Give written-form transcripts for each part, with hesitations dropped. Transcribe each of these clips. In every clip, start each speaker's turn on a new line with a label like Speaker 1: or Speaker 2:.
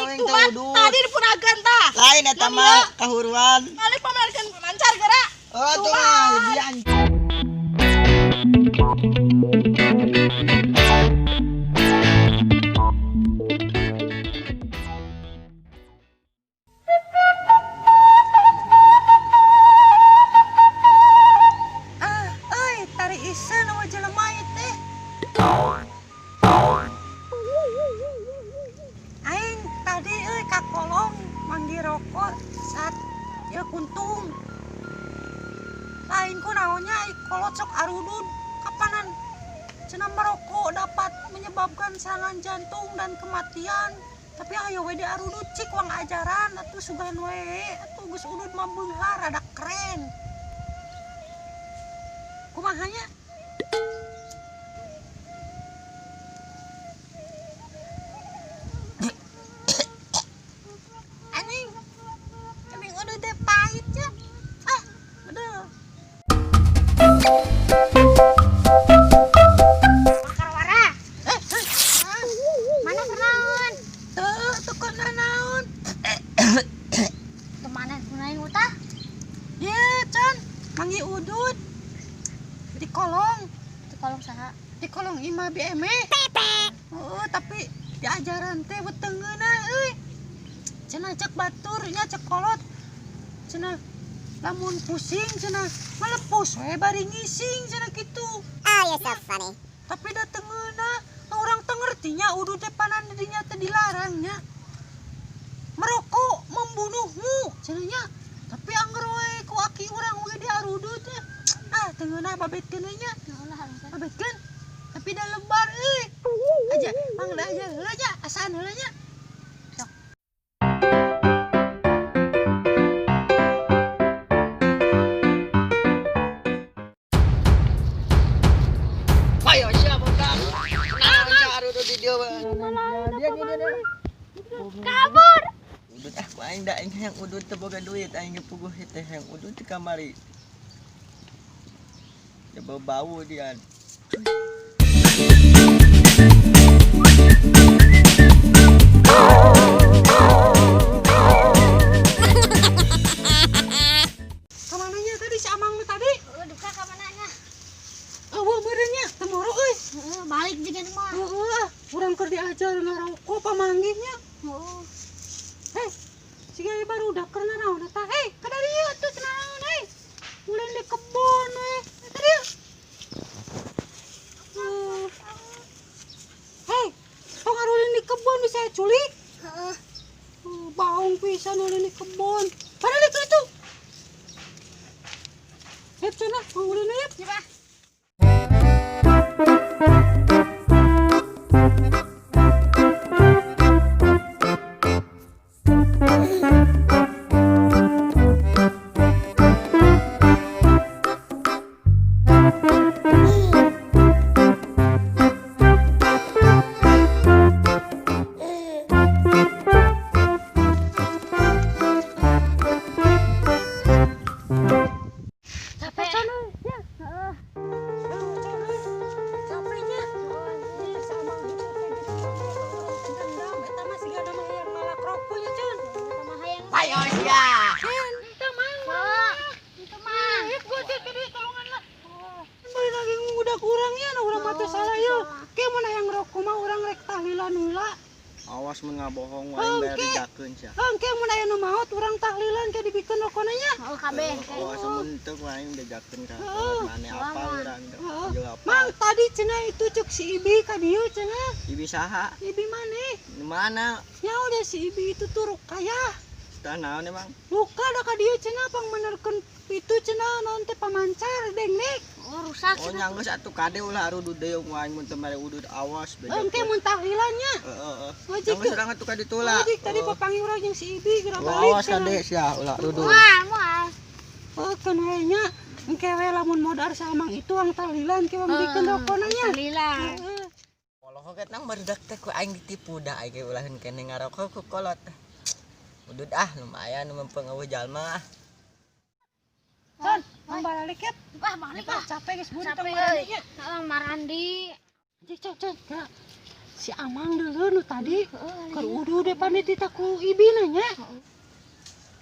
Speaker 1: yang udut.
Speaker 2: Tadi di punagan tah.
Speaker 1: Lain eta mah kahuruan.
Speaker 2: Kali pamerkeun pemancar geura.
Speaker 1: Oh tuh mah bian.
Speaker 2: Tari iseun we jelema ieu teh. Aing tadi ka kolong manggi rokok saat ieu kuntung. Lain ku naonnya kolot sok arudun kapanan cenah merokok dapat menyebabkan serangan jantung dan kematian. Tapi ayo we diarudut cik wang ajaran atuh sugan we atuh geus udud mah beunghar rada keren. Kumahanya? Anjing udah teh pahit ya. Aduh. Bakar wara. Mana kenaon? Tuh kena naon. Kemana kunaing utah? Iya, Can. Mangi udut. Di kolong saha? Di kolong imah BME. Tapi di ajaran teh wetengeuna euy. Cenah cek batur nya cek kolot. Cenah lamun pusing cenah malepus we bari ngising cenah kitu.
Speaker 3: You're so funny.
Speaker 2: Tapi datengeuna urang teu ngerti nya udut teh panan dinya teh dilarang nya. Merokok membunuhmu cenah nya. Tapi angger we ku aki urang we diarudut teh. Tengeuna babetkeun we nya. Babetkeun. Tapi da lebar euy. Aja, mangda aja heula nya, asaan heula nya. Sok.
Speaker 1: Ayo siap Bang. Nah, arudut di dieu we. Dia.
Speaker 2: Kabur.
Speaker 1: Udut ku aing da aing hayang udut teu boga duit aing puguh teh hayang udut di kamari. Ya bau dia.
Speaker 2: Kamananya tadi si Amang tadi?
Speaker 3: Duka ka mananya?
Speaker 2: Eueuh meureunnya teu moro euy.
Speaker 3: Balik juga nih mah.
Speaker 2: Urang keur diajar ngarokok pamanggihnya. Hei, siga baru udah keur naon eta? Hei, kada dieu tuh naon hei. Ulin di kebon we. Tadi. Hei, tong ulin di kebon bisa culik. Baung pisan ulin di kebon. Padahal itu. Hep cenah, ulin hep.
Speaker 3: Coba.
Speaker 1: Ayo siap.
Speaker 2: Ente mah. Hep gua teh tadi tolongan lah. Bari lagi ngudak urangnya na urang mah teh salah yeuh. Ke mun hayang ngerokok mah urang rek tahlilan heula.
Speaker 1: Awas mun ngabohong wae bayar dijakeun sia.
Speaker 2: Engke mun aya nu maot urang tahlilan ke dibikeun rokona nya.
Speaker 3: Kabeh.
Speaker 1: Awas mun teu aing dijakeun ka. Mane apa urang teh. Jeung apa?
Speaker 2: Mang tadi cenah itu cuk si Ibi ka dieu cenah.
Speaker 1: Ibi saha?
Speaker 2: Ibi maneh?
Speaker 1: Di mana?
Speaker 2: Nya udah si Ibi itu tuh kaya.
Speaker 1: Tah naon emang?
Speaker 2: Luka da ka dieu cenah pang menerkeun itu cenah naon teh pamancar dengdek.
Speaker 3: Rusak.
Speaker 1: Oh nyanggeus atuh kade ulah arudut deui wae mun teu mere udut awas beda.
Speaker 2: Engke mun tahlilannya.
Speaker 1: Heeh.
Speaker 2: Wajib
Speaker 1: Nyanggeus urang atuh kade tula.
Speaker 2: Wajib tadi papangi urang jeung si Ibi geura balik.
Speaker 1: Awas kade sia ulah arudut.
Speaker 3: Moal.
Speaker 2: Kan we nya engke we lamun modar samang itu ang tahlilan ke membikeun rokona nya.
Speaker 3: Tahlilan.
Speaker 1: Poloho ket nang barudak teh ku aing ditipu da aing ulaheun keneh ngarokok ku kolot. Udud lumayan mempengaruh jalma.
Speaker 2: Can, balik ya.
Speaker 3: Balik
Speaker 2: Capek geus bunteng
Speaker 3: Capek
Speaker 2: marandi nya.
Speaker 3: Marandi.
Speaker 2: Cek. si Amang dulu nu tadi keur udu depan ditita ku ibinanya.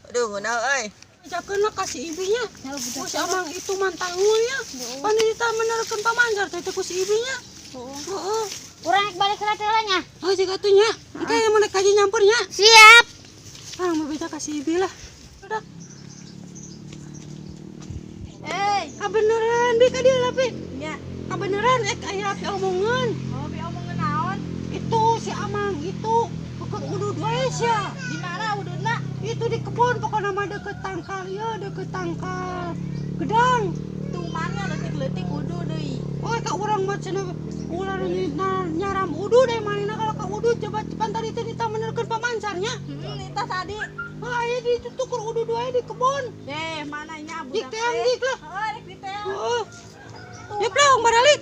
Speaker 1: Aduh ngunau euy.
Speaker 2: Jakeuna ka si ibinya. Oh, si Amang itu mantangul ya. Pan ditita menerkeun pamanjar teh ku si ibinya. Heeh.
Speaker 3: Urang balik ke ratelanya.
Speaker 2: Oh jiga tuh nya. Engke yang mana kaji nyampurnya.
Speaker 3: Siap.
Speaker 2: Parang mabita ka si ibi lah. Udah. Kabeneran bi ka dieu lapi.
Speaker 4: Nya,
Speaker 2: Kabeneran aya api omongan.
Speaker 4: oh bi omongin naon?
Speaker 2: Itu si Amang itu keur udud wae sia.
Speaker 4: Di mana ududna?
Speaker 2: Itu di kebun pokoknya mah deket tangkal ya, deket tangkal gedang.
Speaker 4: Tuh mana leutik-leutik udud deui.
Speaker 2: Oh ka urang mah cenah ular nyaram udud deh manehna kalau ka udud coba cepan tadi teh kita menerkeun pamancarnya.
Speaker 4: Nita tadi.
Speaker 2: Oh aya di tukur udud wae di kebun.
Speaker 4: Mana nya
Speaker 2: Dik
Speaker 4: budak
Speaker 2: teh dik lah.
Speaker 4: Oh, rek di teh.
Speaker 2: Heeh. Ya plong baralik.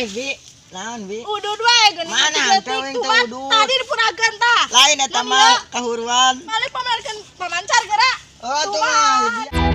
Speaker 1: Bi, naon bi?
Speaker 4: Udud wae geuning
Speaker 1: Mana
Speaker 4: leutik-leutik.
Speaker 1: teu yang
Speaker 4: Tuh,
Speaker 1: teu
Speaker 4: mah,
Speaker 1: udud.
Speaker 4: tadi di puragan tah.
Speaker 1: Lain eta mah kahuruan.
Speaker 4: Balik pamerkeun pamancar geura.
Speaker 1: Oh
Speaker 4: Tuh
Speaker 1: tuh
Speaker 4: mah.
Speaker 1: mah.